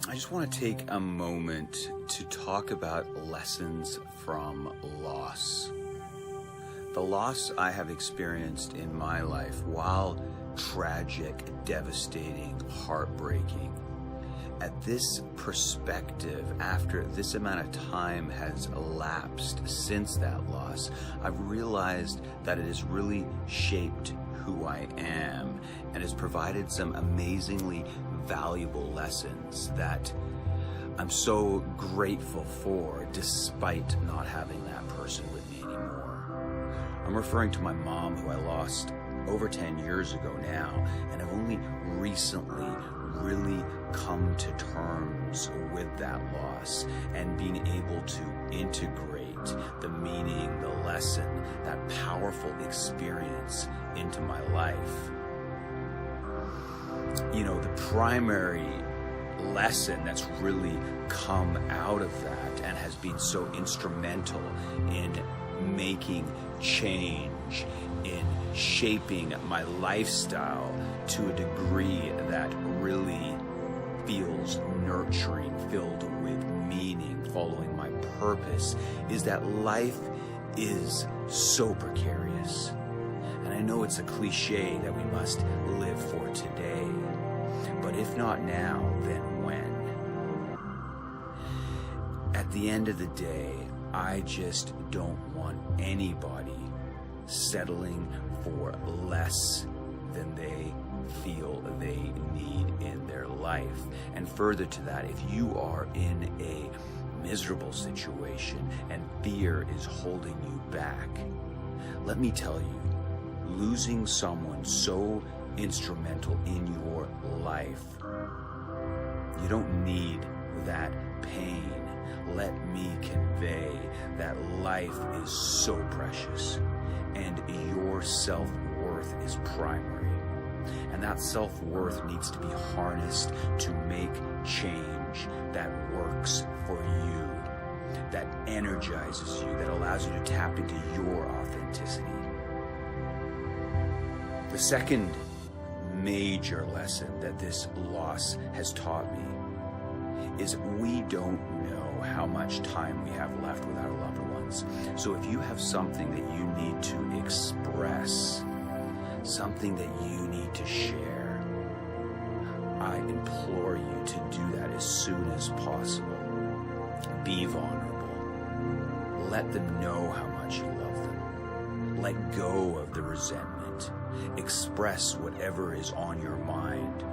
I just want to take a moment to talk about lessons from loss. The loss I have experienced in my life, while tragic, devastating, heartbreaking, at this perspective, after this amount of time has elapsed since that loss, I've realized that it has really shaped who I am and has provided some amazingly valuable lessons that I'm so grateful for, despite not having that person with me anymore. I'm referring to my mom, who I lost over 10 years ago now, and have only recently really come to terms with that loss and being able to integrate the meaning, the lesson, that powerful experience into my life. You know, the primary lesson that's really come out of that and has been so instrumental in making change, in shaping my lifestyle to a degree that really feels nurturing, filled with meaning, following my purpose, is that life is so precarious. And I know it's a cliche that we must live for today, but if not now, then when? At the end of the day, I just don't want anybody settling for less than they feel they need in their life. And further to that, if you are in a miserable situation and fear is holding you back, let me tell you, losing someone so instrumental in your life, you don't need that pain. Let me convey that life is so precious and your self-worth is primary. And that self-worth needs to be harnessed to make change that works for you, that energizes you, that allows you to tap into your authenticity. The second major lesson that this loss has taught me is we don't know how much time we have left with our loved ones. So if you have something that you need to express, something that you need to share, I implore you to do that as soon as possible. Be vulnerable. Let them know how much you love them. Let go of the resentment. Express whatever is on your mind,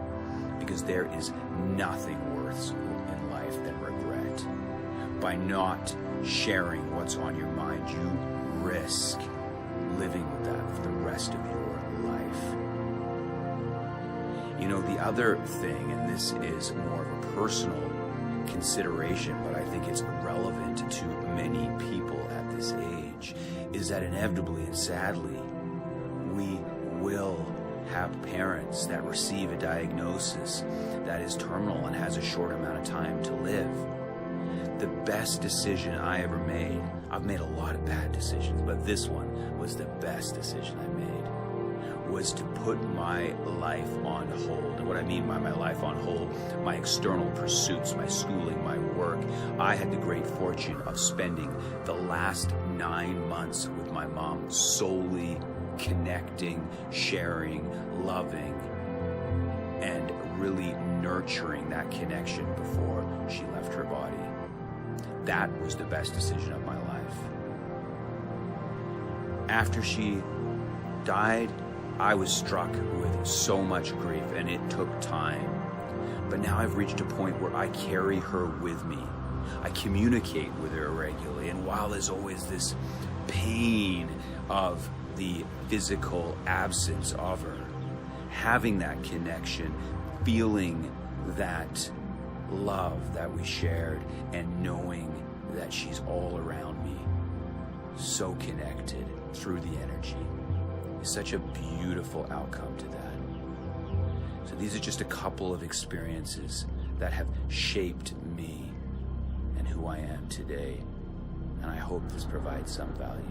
because there is nothing worse in life than regret. By not sharing what's on your mind, you risk living with that for the rest of your life. You know, the other thing, and this is more of a personal consideration, but I think it's relevant to many people at this age, is that inevitably and sadly, we will have parents that receive a diagnosis that is terminal and has a short amount of time to live. The best decision I ever made, I've made a lot of bad decisions, but this one was the best decision I made, was to put my life on hold. And what I mean by my life on hold, my external pursuits, my schooling, my work. I had the great fortune of spending the last 9 months with my mom solely connecting, sharing, loving, and really nurturing that connection before she left her body. That was the best decision of my life. After she died, I was struck with so much grief, and it took time. But now I've reached a point where I carry her with me. I communicate with her regularly, and while there's always this pain of the physical absence of her, having that connection, feeling that love that we shared, and knowing that she's all around me, so connected through the energy, is such a beautiful outcome to that. So these are just a couple of experiences that have shaped me and who I am today, and I hope this provides some value.